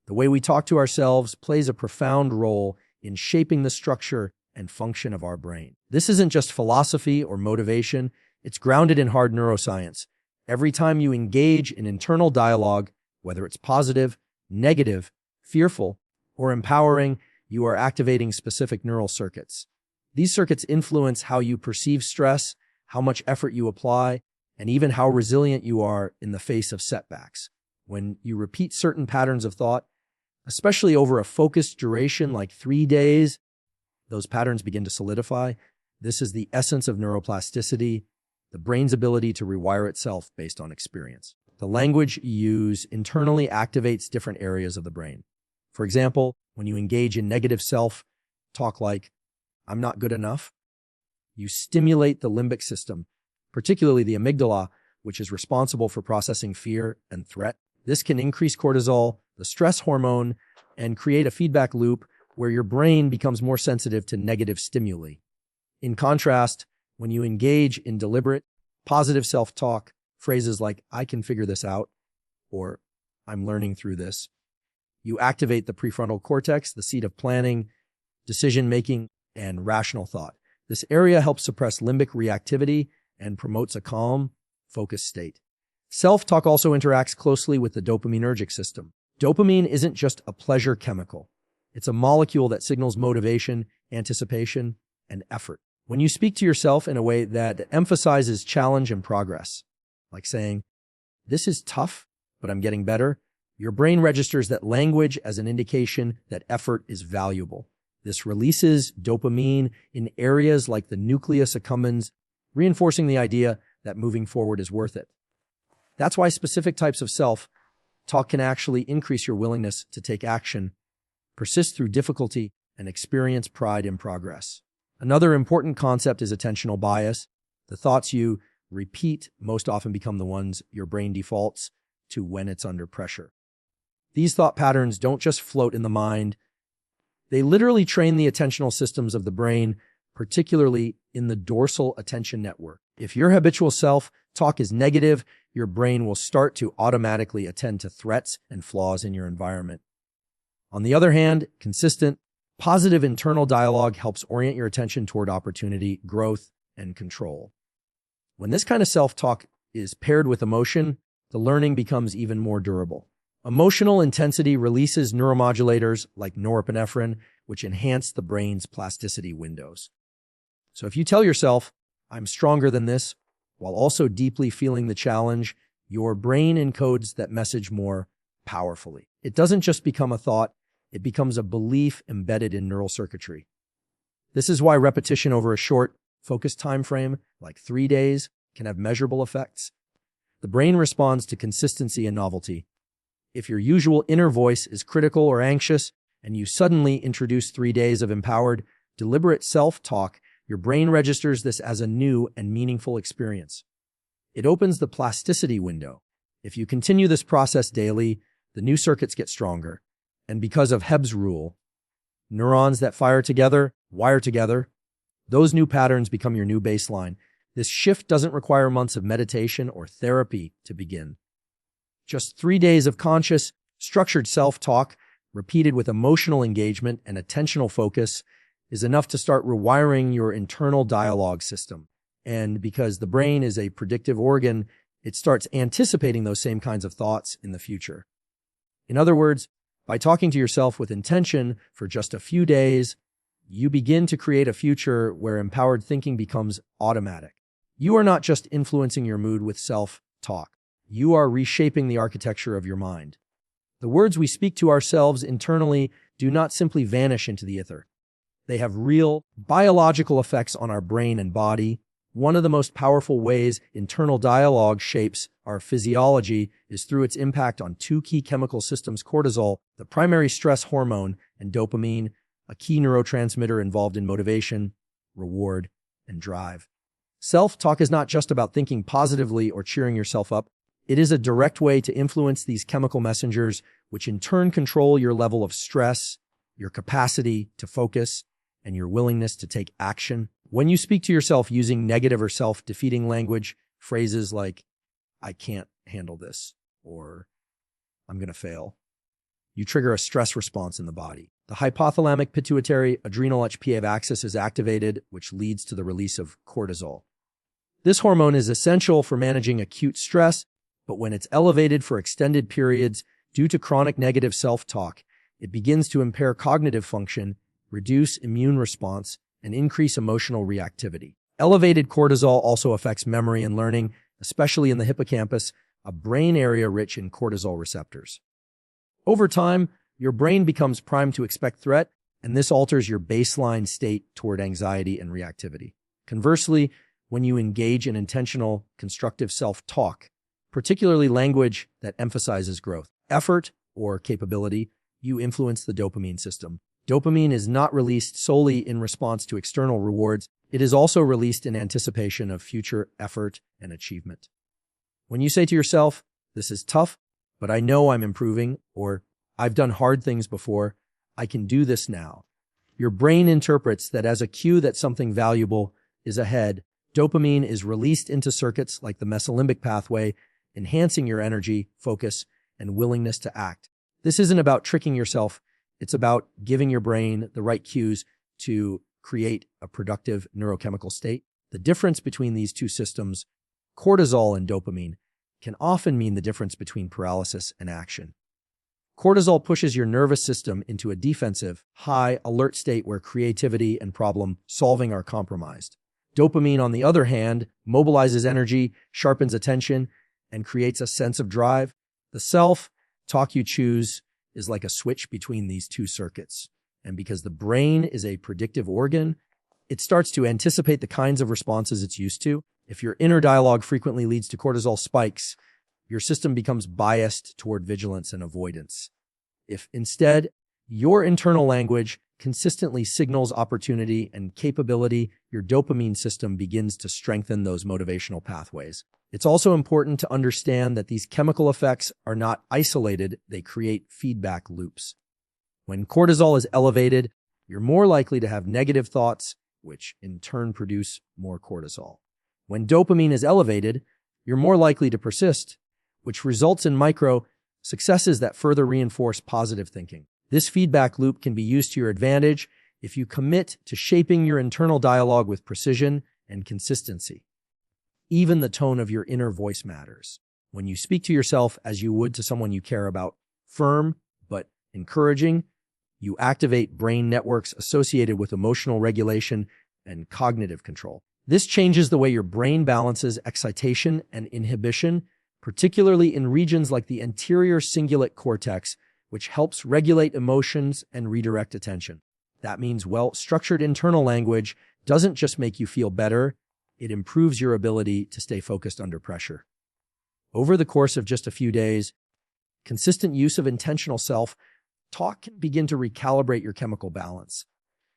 The way we talk to ourselves plays a profound role in shaping the structure and function of our brain. This isn't just philosophy or motivation, it's grounded in hard neuroscience. Every time you engage in internal dialogue, whether it's positive, negative, fearful, or empowering, you are activating specific neural circuits. These circuits influence how you perceive stress, how much effort you apply, and even how resilient you are in the face of setbacks. When you repeat certain patterns of thought, especially over a focused duration like 3 days, those patterns begin to solidify. This is the essence of neuroplasticity, the brain's ability to rewire itself based on experience. The language you use internally activates different areas of the brain. For example, when you engage in negative self-talk like, "I'm not good enough," you stimulate the limbic system, particularly the amygdala, which is responsible for processing fear and threat. This can increase cortisol, the stress hormone, and create a feedback loop where your brain becomes more sensitive to negative stimuli. In contrast, when you engage in deliberate, positive self-talk, phrases like, "I can figure this out," or "I'm learning through this," you activate the prefrontal cortex, the seat of planning, decision-making, and rational thought. This area helps suppress limbic reactivity and promotes a calm, focused state. Self-talk also interacts closely with the dopaminergic system. Dopamine isn't just a pleasure chemical. It's a molecule that signals motivation, anticipation, and effort. When you speak to yourself in a way that emphasizes challenge and progress, like saying, "This is tough, but I'm getting better," your brain registers that language as an indication that effort is valuable. This releases dopamine in areas like the nucleus accumbens, reinforcing the idea that moving forward is worth it. That's why specific types of self-talk can actually increase your willingness to take action, persist through difficulty, and experience pride in progress. Another important concept is attentional bias. The thoughts you repeat most often become the ones your brain defaults to when it's under pressure. These thought patterns don't just float in the mind. They literally train the attentional systems of the brain, particularly in the dorsal attention network. If your habitual self-talk is negative, your brain will start to automatically attend to threats and flaws in your environment. On the other hand, consistent, positive internal dialogue helps orient your attention toward opportunity, growth, and control. When this kind of self-talk is paired with emotion, the learning becomes even more durable. Emotional intensity releases neuromodulators like norepinephrine, which enhance the brain's plasticity windows. So if you tell yourself, "I'm stronger than this," while also deeply feeling the challenge, your brain encodes that message more powerfully. It doesn't just become a thought, it becomes a belief embedded in neural circuitry. This is why repetition over a short, focused time frame, like 3 days, can have measurable effects. The brain responds to consistency and novelty. If your usual inner voice is critical or anxious, and you suddenly introduce 3 days of empowered, deliberate self-talk, your brain registers this as a new and meaningful experience. It opens the plasticity window. If you continue this process daily, the new circuits get stronger. And because of Hebb's rule, neurons that fire together, wire together, those new patterns become your new baseline. This shift doesn't require months of meditation or therapy to begin. Just 3 days of conscious, structured self-talk, repeated with emotional engagement and attentional focus, is enough to start rewiring your internal dialogue system. And because the brain is a predictive organ, it starts anticipating those same kinds of thoughts in the future. In other words, by talking to yourself with intention for just a few days, you begin to create a future where empowered thinking becomes automatic. You are not just influencing your mood with self-talk. You are reshaping the architecture of your mind. The words we speak to ourselves internally do not simply vanish into the ether. They have real biological effects on our brain and body. One of the most powerful ways internal dialogue shapes our physiology is through its impact on two key chemical systems: cortisol, the primary stress hormone, and dopamine, a key neurotransmitter involved in motivation, reward, and drive. Self-talk is not just about thinking positively or cheering yourself up. It is a direct way to influence these chemical messengers, which in turn control your level of stress, your capacity to focus, and your willingness to take action. When you speak to yourself using negative or self-defeating language, phrases like, "I can't handle this," or "I'm going to fail," you trigger a stress response in the body. The hypothalamic pituitary adrenal HPA axis is activated, which leads to the release of cortisol. This hormone is essential for managing acute stress, but when it's elevated for extended periods due to chronic negative self-talk, it begins to impair cognitive function, reduce immune response, and increase emotional reactivity. Elevated cortisol also affects memory and learning, especially in the hippocampus, a brain area rich in cortisol receptors. Over time, your brain becomes primed to expect threat, and this alters your baseline state toward anxiety and reactivity. Conversely, when you engage in intentional, constructive self-talk, particularly language that emphasizes growth, effort, or capability, you influence the dopamine system. Dopamine is not released solely in response to external rewards. It is also released in anticipation of future effort and achievement. When you say to yourself, "This is tough, but I know I'm improving," or "I've done hard things before, I can do this now," your brain interprets that as a cue that something valuable is ahead. Dopamine is released into circuits like the mesolimbic pathway, enhancing your energy, focus, and willingness to act. This isn't about tricking yourself. It's about giving your brain the right cues to create a productive neurochemical state. The difference between these two systems, cortisol and dopamine, can often mean the difference between paralysis and action. Cortisol pushes your nervous system into a defensive, high alert state where creativity and problem solving are compromised. Dopamine, on the other hand, mobilizes energy, sharpens attention, and creates a sense of drive. The self-talk you choose is like a switch between these two circuits. And because the brain is a predictive organ, it starts to anticipate the kinds of responses it's used to. If your inner dialogue frequently leads to cortisol spikes, your system becomes biased toward vigilance and avoidance. If instead, your internal language consistently signals opportunity and capability, your dopamine system begins to strengthen those motivational pathways. It's also important to understand that these chemical effects are not isolated, they create feedback loops. When cortisol is elevated, you're more likely to have negative thoughts, which in turn produce more cortisol. When dopamine is elevated, you're more likely to persist, which results in micro successes that further reinforce positive thinking. This feedback loop can be used to your advantage if you commit to shaping your internal dialogue with precision and consistency. Even the tone of your inner voice matters. When you speak to yourself as you would to someone you care about, firm but encouraging, you activate brain networks associated with emotional regulation and cognitive control. This changes the way your brain balances excitation and inhibition, particularly in regions like the anterior cingulate cortex, which helps regulate emotions and redirect attention. That means well-structured internal language doesn't just make you feel better, it improves your ability to stay focused under pressure. Over the course of just a few days, consistent use of intentional self-talk can begin to recalibrate your chemical balance.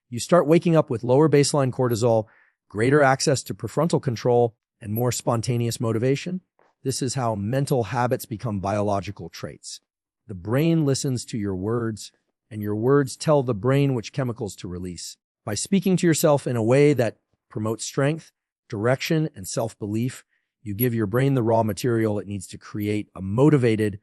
You start waking up with lower baseline cortisol, greater access to prefrontal control, and more spontaneous motivation. This is how mental habits become biological traits. The brain listens to your words, and your words tell the brain which chemicals to release. By speaking to yourself in a way that promotes strength, direction, and self-belief, you give your brain the raw material it needs to create a motivated,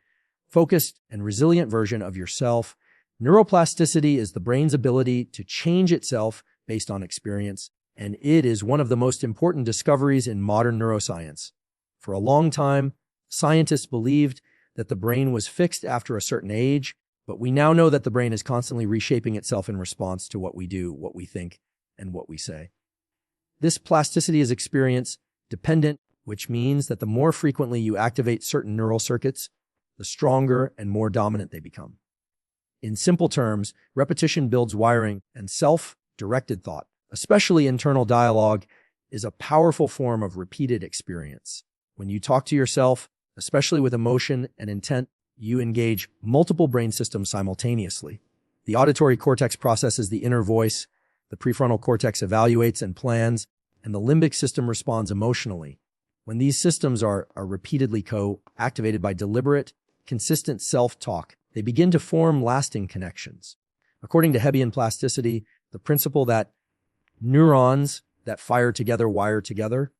focused, and resilient version of yourself. Neuroplasticity is the brain's ability to change itself based on experience, and it is one of the most important discoveries in modern neuroscience. For a long time, scientists believed that the brain was fixed after a certain age, but we now know that the brain is constantly reshaping itself in response to what we do, what we think, and what we say. This plasticity is experience-dependent, which means that the more frequently you activate certain neural circuits, the stronger and more dominant they become. In simple terms, repetition builds wiring, and self-directed thought, especially internal dialogue, is a powerful form of repeated experience. When you talk to yourself, especially with emotion and intent, you engage multiple brain systems simultaneously. The auditory cortex processes the inner voice, the prefrontal cortex evaluates and plans, and the limbic system responds emotionally. When these systems are repeatedly co-activated by deliberate, consistent self-talk, they begin to form lasting connections. According to Hebbian plasticity, the principle that neurons that fire together wire together,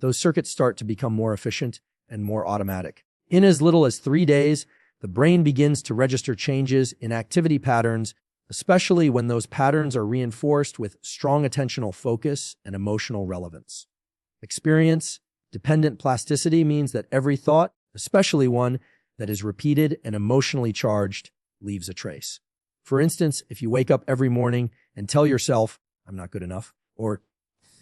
those circuits start to become more efficient and more automatic. In as little as 3 days, The brain begins to register changes in activity patterns, especially when those patterns are reinforced with strong attentional focus and emotional relevance. Experience-dependent plasticity means that every thought, especially one that is repeated and emotionally charged, leaves a trace. For instance, if you wake up every morning and tell yourself, "I'm not good enough," or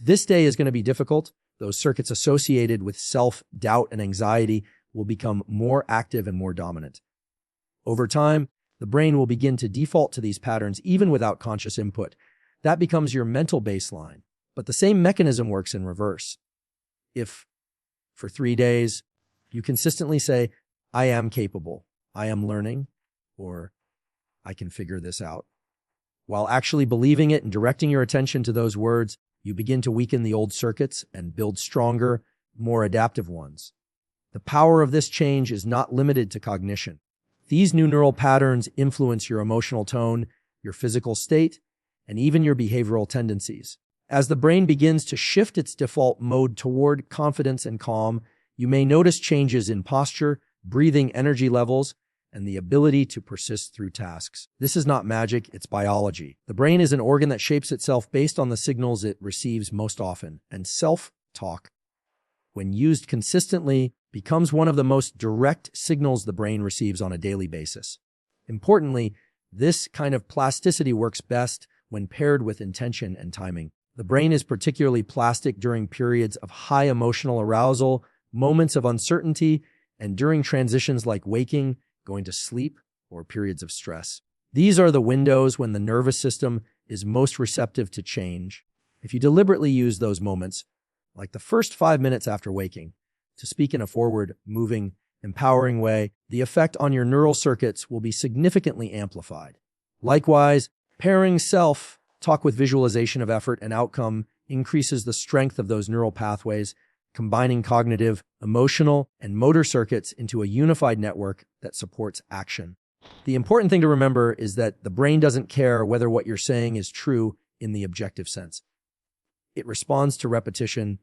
"this day is going to be difficult," those circuits associated with self-doubt and anxiety will become more active and more dominant. Over time, the brain will begin to default to these patterns even without conscious input. That becomes your mental baseline. But the same mechanism works in reverse. If, for 3 days, you consistently say, "I am capable," "I am learning," or "I can figure this out," while actually believing it and directing your attention to those words, you begin to weaken the old circuits and build stronger, more adaptive ones. The power of this change is not limited to cognition. These new neural patterns influence your emotional tone, your physical state, and even your behavioral tendencies. As the brain begins to shift its default mode toward confidence and calm, you may notice changes in posture, breathing, energy levels, and the ability to persist through tasks. This is not magic, it's biology. The brain is an organ that shapes itself based on the signals it receives most often, and self-talk, when used consistently, becomes one of the most direct signals the brain receives on a daily basis. Importantly, this kind of plasticity works best when paired with intention and timing. The brain is particularly plastic during periods of high emotional arousal, moments of uncertainty, and during transitions like waking, going to sleep, or periods of stress. These are the windows when the nervous system is most receptive to change. If you deliberately use those moments, like the first 5 minutes after waking, to speak in a forward, moving, empowering way, the effect on your neural circuits will be significantly amplified. Likewise, pairing self-talk with visualization of effort and outcome increases the strength of those neural pathways, combining cognitive, emotional, and motor circuits into a unified network that supports action. The important thing to remember is that the brain doesn't care whether what you're saying is true in the objective sense. It responds to repetition,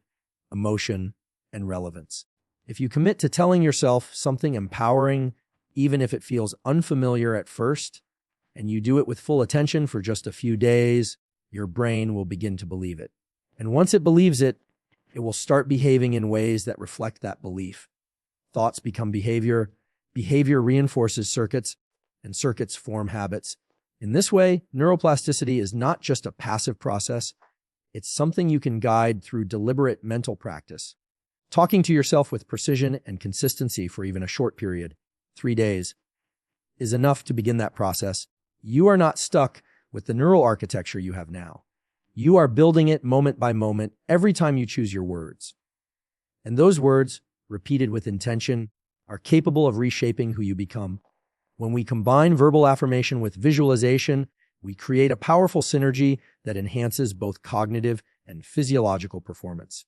emotion, and relevance. If you commit to telling yourself something empowering, even if it feels unfamiliar at first, and you do it with full attention for just a few days, your brain will begin to believe it. And once it believes it, it will start behaving in ways that reflect that belief. Thoughts become behavior, behavior reinforces circuits, and circuits form habits. In this way, neuroplasticity is not just a passive process, it's something you can guide through deliberate mental practice. Talking to yourself with precision and consistency for even a short period, 3 days, is enough to begin that process. You are not stuck with the neural architecture you have now. You are building it moment by moment every time you choose your words. And those words, repeated with intention, are capable of reshaping who you become. When we combine verbal affirmation with visualization, we create a powerful synergy that enhances both cognitive and physiological performance.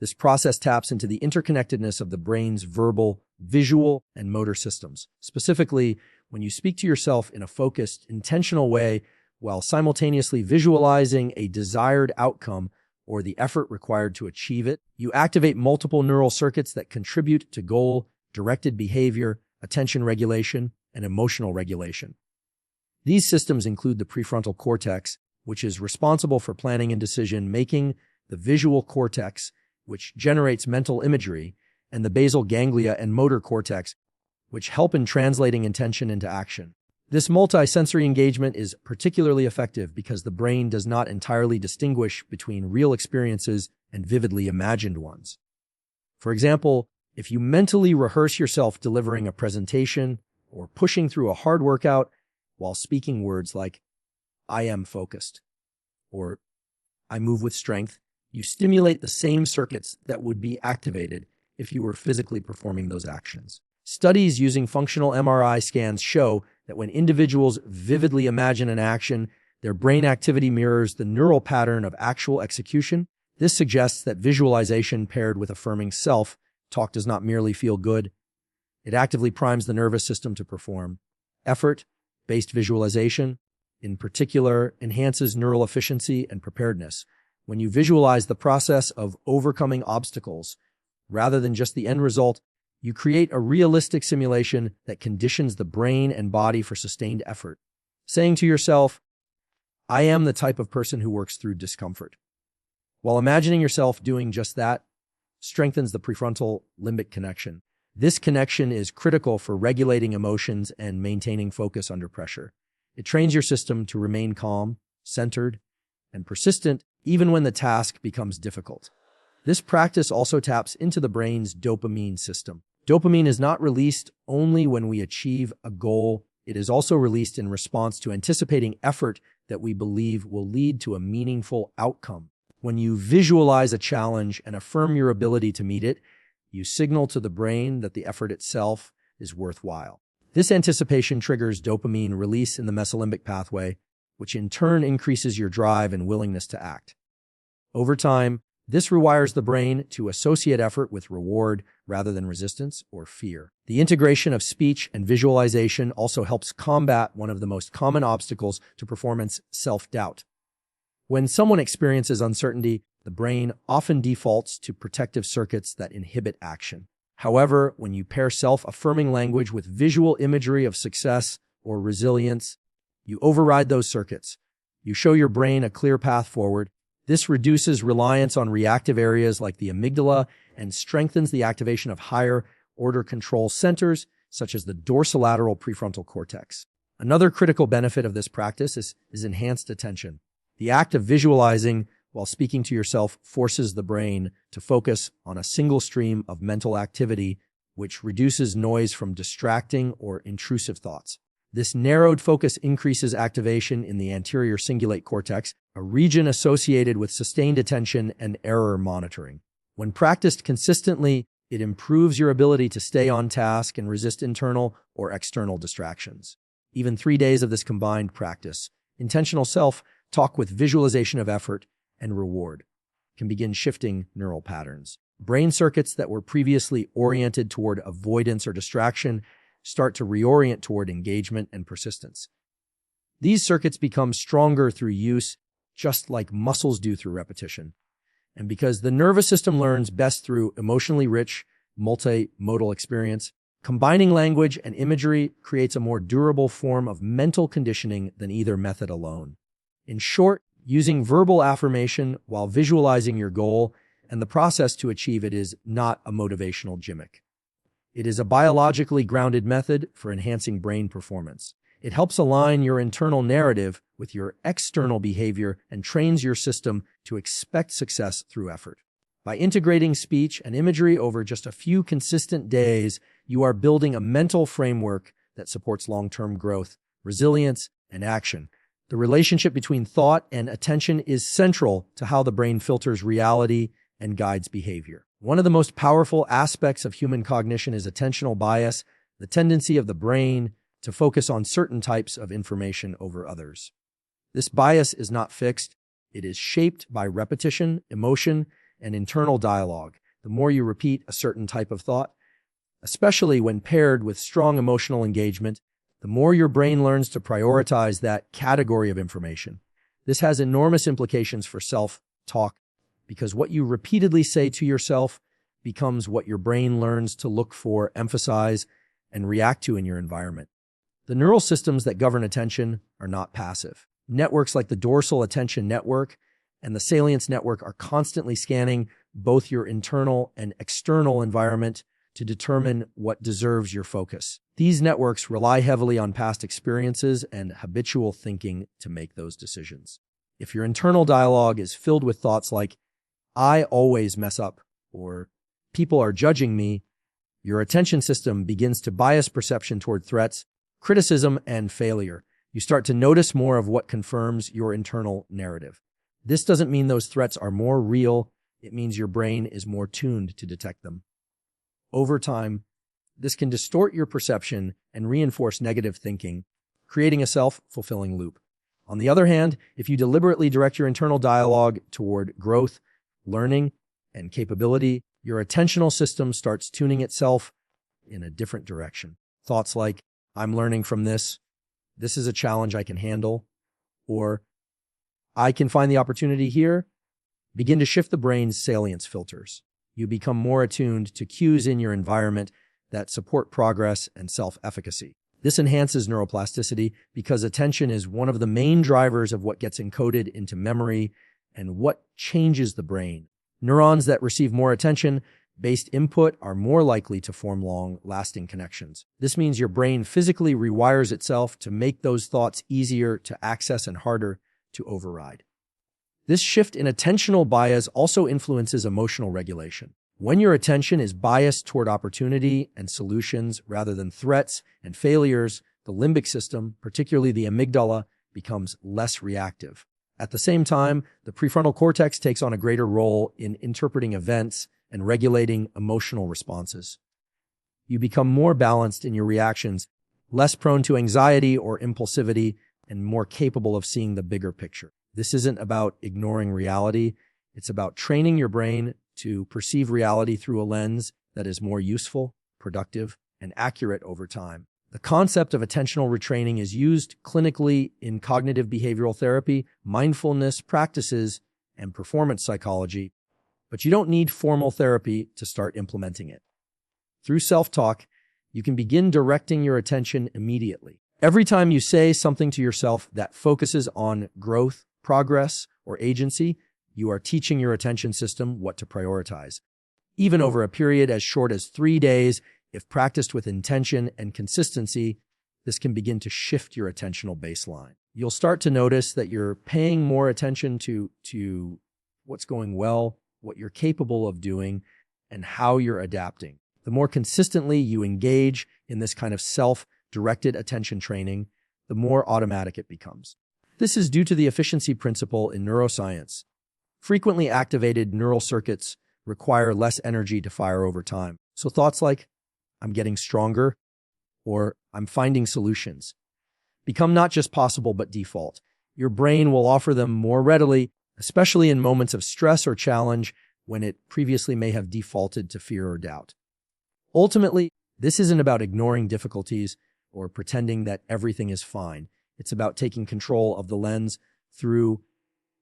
This process taps into the interconnectedness of the brain's verbal, visual, and motor systems. Specifically, when you speak to yourself in a focused, intentional way while simultaneously visualizing a desired outcome or the effort required to achieve it, you activate multiple neural circuits that contribute to goal-directed behavior, attention regulation, and emotional regulation. These systems include the prefrontal cortex, which is responsible for planning and decision-making, the visual cortex, which generates mental imagery, and the basal ganglia and motor cortex, which help in translating intention into action. This multi-sensory engagement is particularly effective because the brain does not entirely distinguish between real experiences and vividly imagined ones. For example, if you mentally rehearse yourself delivering a presentation or pushing through a hard workout while speaking words like, "I am focused," or "I move with strength," you stimulate the same circuits that would be activated if you were physically performing those actions. Studies using functional MRI scans show that when individuals vividly imagine an action, their brain activity mirrors the neural pattern of actual execution. This suggests that visualization paired with affirming self-talk does not merely feel good. It actively primes the nervous system to perform. Effort-based visualization, in particular, enhances neural efficiency and preparedness. When you visualize the process of overcoming obstacles, rather than just the end result, You create a realistic simulation that conditions the brain and body for sustained effort, saying to yourself, I am the type of person who works through discomfort. While imagining yourself doing just that strengthens the prefrontal limbic connection. This connection is critical for regulating emotions and maintaining focus under pressure. It trains your system to remain calm, centered, and persistent even when the task becomes difficult. This practice also taps into the brain's dopamine system. Dopamine is not released only when we achieve a goal. It is also released in response to anticipating effort that we believe will lead to a meaningful outcome. When you visualize a challenge and affirm your ability to meet it, you signal to the brain that the effort itself is worthwhile. This anticipation triggers dopamine release in the mesolimbic pathway, which in turn increases your drive and willingness to act. Over time, this rewires the brain to associate effort with reward rather than resistance or fear. The integration of speech and visualization also helps combat one of the most common obstacles to performance, self-doubt. When someone experiences uncertainty, the brain often defaults to protective circuits that inhibit action. However, when you pair self-affirming language with visual imagery of success or resilience, you override those circuits. You show your brain a clear path forward. This reduces reliance on reactive areas like the amygdala and strengthens the activation of higher-order control centers, such as the dorsolateral prefrontal cortex. Another critical benefit of this practice is enhanced attention. The act of visualizing while speaking to yourself forces the brain to focus on a single stream of mental activity, which reduces noise from distracting or intrusive thoughts. This narrowed focus increases activation in the anterior cingulate cortex, a region associated with sustained attention and error monitoring. When practiced consistently, it improves your ability to stay on task and resist internal or external distractions. Even 3 days of this combined practice, intentional self-talk with visualization of effort and reward, can begin shifting neural patterns. Brain circuits that were previously oriented toward avoidance or distraction start to reorient toward engagement and persistence. These circuits become stronger through use, just like muscles do through repetition. And because the nervous system learns best through emotionally rich, multimodal experience, combining language and imagery creates a more durable form of mental conditioning than either method alone. In short, using verbal affirmation while visualizing your goal and the process to achieve it is not a motivational gimmick. It is a biologically grounded method for enhancing brain performance. It helps align your internal narrative with your external behavior and trains your system to expect success through effort. By integrating speech and imagery over just a few consistent days, you are building a mental framework that supports long-term growth, resilience, and action. The relationship between thought and attention is central to how the brain filters reality and guides behavior. One of the most powerful aspects of human cognition is attentional bias, the tendency of the brain to focus on certain types of information over others. This bias is not fixed. It is shaped by repetition, emotion, and internal dialogue. The more you repeat a certain type of thought, especially when paired with strong emotional engagement, the more your brain learns to prioritize that category of information. This has enormous implications for self-talk, because what you repeatedly say to yourself becomes what your brain learns to look for, emphasize, and react to in your environment. The neural systems that govern attention are not passive. Networks like the dorsal attention network and the salience network are constantly scanning both your internal and external environment to determine what deserves your focus. These networks rely heavily on past experiences and habitual thinking to make those decisions. If your internal dialogue is filled with thoughts like, I always mess up, or people are judging me, your attention system begins to bias perception toward threats, criticism, and failure. You start to notice more of what confirms your internal narrative. This doesn't mean those threats are more real. It means your brain is more tuned to detect them. Over time, this can distort your perception and reinforce negative thinking, creating a self-fulfilling loop. On the other hand, if you deliberately direct your internal dialogue toward growth, learning, and capability, your attentional system starts tuning itself in a different direction. Thoughts like, I'm learning from this is a challenge I can handle, or I can find the opportunity here, begin to shift the brain's salience filters. You become more attuned to cues in your environment that support progress and self-efficacy. This enhances neuroplasticity because attention is one of the main drivers of what gets encoded into memory and what changes the brain. Neurons that receive more attention-based input are more likely to form long-lasting connections. This means your brain physically rewires itself to make those thoughts easier to access and harder to override. This shift in attentional bias also influences emotional regulation. When your attention is biased toward opportunity and solutions rather than threats and failures, the limbic system, particularly the amygdala, becomes less reactive. At the same time, the prefrontal cortex takes on a greater role in interpreting events and regulating emotional responses. You become more balanced in your reactions, less prone to anxiety or impulsivity, and more capable of seeing the bigger picture. This isn't about ignoring reality. It's about training your brain to perceive reality through a lens that is more useful, productive, and accurate over time. The concept of attentional retraining is used clinically in cognitive behavioral therapy, mindfulness practices, and performance psychology, but you don't need formal therapy to start implementing it. Through self-talk, you can begin directing your attention immediately. Every time you say something to yourself that focuses on growth, progress, or agency, you are teaching your attention system what to prioritize. Even over a period as short as 3 days, if practiced with intention and consistency, this can begin to shift your attentional baseline. You'll start to notice that you're paying more attention to what's going well, what you're capable of doing, and how you're adapting. The more consistently you engage in this kind of self-directed attention training, the more automatic it becomes. This is due to the efficiency principle in neuroscience. Frequently activated neural circuits require less energy to fire over time. So thoughts like, I'm getting stronger, or I'm finding solutions, become not just possible but default. Your brain will offer them more readily, especially in moments of stress or challenge when it previously may have defaulted to fear or doubt. Ultimately, this isn't about ignoring difficulties or pretending that everything is fine. It's about taking control of the lens through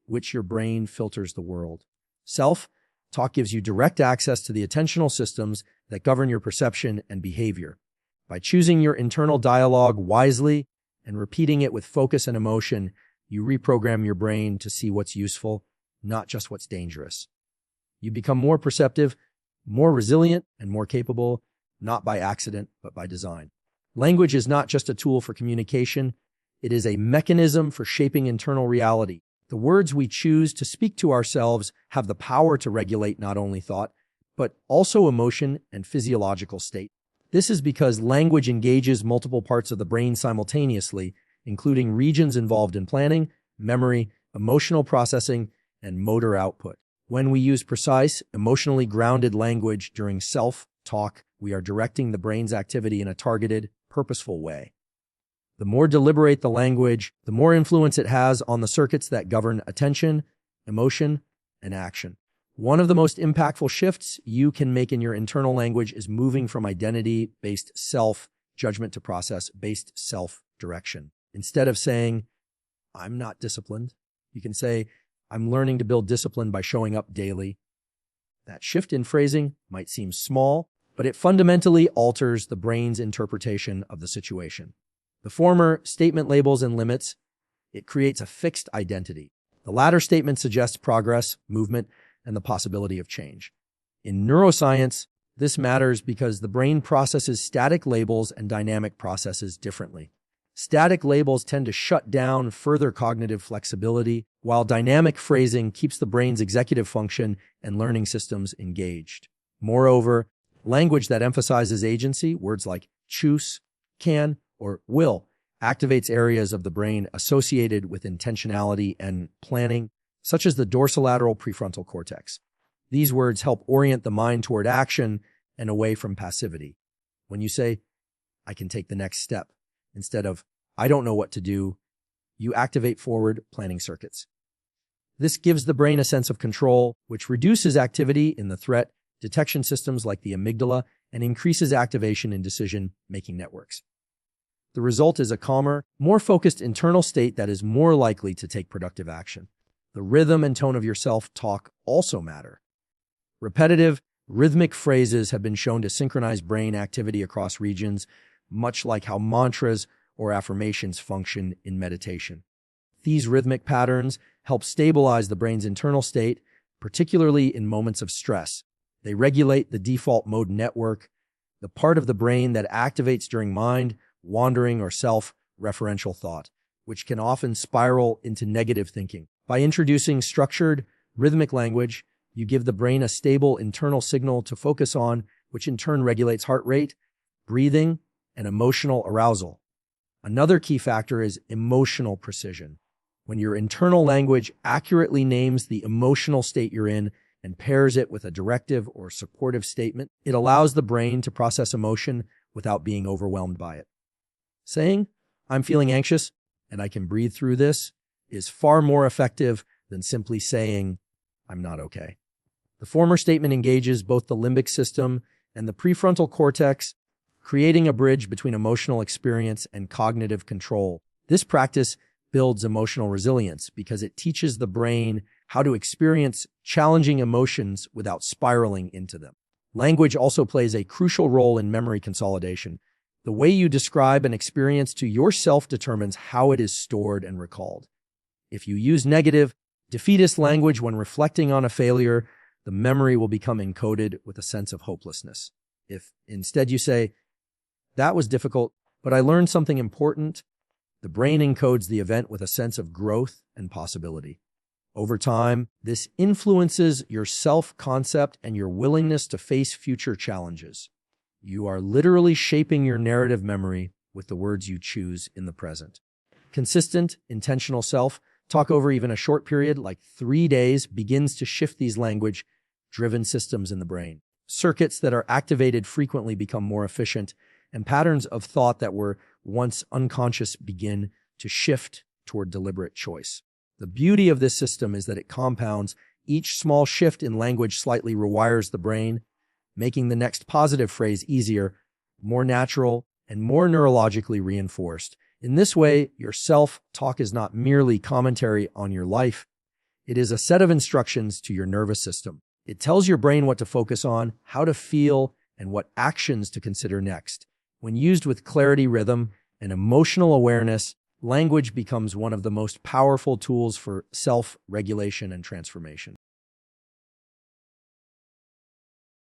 which your brain filters the world. Self-talk gives you direct access to the attentional systems that govern your perception and behavior. By choosing your internal dialogue wisely and repeating it with focus and emotion, you reprogram your brain to see what's useful, not just what's dangerous. You become more perceptive, more resilient, and more capable, not by accident, but by design. Language is not just a tool for communication. It is a mechanism for shaping internal reality. The words we choose to speak to ourselves have the power to regulate not only thought, but also emotion and physiological state. This is because language engages multiple parts of the brain simultaneously, including regions involved in planning, memory, emotional processing, and motor output. When we use precise, emotionally grounded language during self-talk, we are directing the brain's activity in a targeted, purposeful way. The more deliberate the language, the more influence it has on the circuits that govern attention, emotion, and action. One of the most impactful shifts you can make in your internal language is moving from identity-based self-judgment to process-based self-direction. Instead of saying, I'm not disciplined, you can say, I'm learning to build discipline by showing up daily. That shift in phrasing might seem small, but it fundamentally alters the brain's interpretation of the situation. The former statement labels and limits. It creates a fixed identity. The latter statement suggests progress, movement, and the possibility of change. In neuroscience, this matters because the brain processes static labels and dynamic processes differently. Static labels tend to shut down further cognitive flexibility, while dynamic phrasing keeps the brain's executive function and learning systems engaged. Moreover, language that emphasizes agency, words like choose, can, or will, activates areas of the brain associated with intentionality and planning, such as the dorsolateral prefrontal cortex. These words help orient the mind toward action and away from passivity. When you say, I can take the next step, instead of, I don't know what to do, you activate forward planning circuits. This gives the brain a sense of control, which reduces activity in the threat detection systems like the amygdala and increases activation in decision-making networks. The result is a calmer, more focused internal state that is more likely to take productive action. The rhythm and tone of your self-talk also matter. Repetitive, Rhythmic phrases have been shown to synchronize brain activity across regions, much like how mantras or affirmations function in meditation. These rhythmic patterns help stabilize the brain's internal state, particularly in moments of stress. They regulate the default mode network, the part of the brain that activates during mind wandering or self-referential thought, which can often spiral into negative thinking. By introducing structured, rhythmic language, you give the brain a stable internal signal to focus on, which in turn regulates heart rate, breathing, and emotional arousal. Another key factor is emotional precision. When your internal language accurately names the emotional state you're in and pairs it with a directive or supportive statement, it allows the brain to process emotion without being overwhelmed by it. Saying, "I'm feeling anxious and I can breathe through this," is far more effective than simply saying, "I'm not okay." The former statement engages both the limbic system and the prefrontal cortex, creating a bridge between emotional experience and cognitive control. This practice builds emotional resilience because it teaches the brain how to experience challenging emotions without spiraling into them. Language also plays a crucial role in memory consolidation. The way you describe an experience to yourself determines how it is stored and recalled. If you use negative, defeatist language when reflecting on a failure, the memory will become encoded with a sense of hopelessness. If instead you say, "That was difficult, but I learned something important," the brain encodes the event with a sense of growth and possibility. Over time, this influences your self-concept and your willingness to face future challenges. You are literally shaping your narrative memory with the words you choose in the present. Consistent, intentional self-talk over even a short period, like 3 days, begins to shift these language-driven systems in the brain. Circuits that are activated frequently become more efficient, and patterns of thought that were once unconscious begin to shift toward deliberate choice. The beauty of this system is that it compounds. Each small shift in language slightly rewires the brain, making the next positive phrase easier, more natural, and more neurologically reinforced. In this way, your self-talk is not merely commentary on your life. It is a set of instructions to your nervous system. It tells your brain what to focus on, how to feel, and what actions to consider next. When used with clarity, rhythm, and emotional awareness, language becomes one of the most powerful tools for self-regulation and transformation.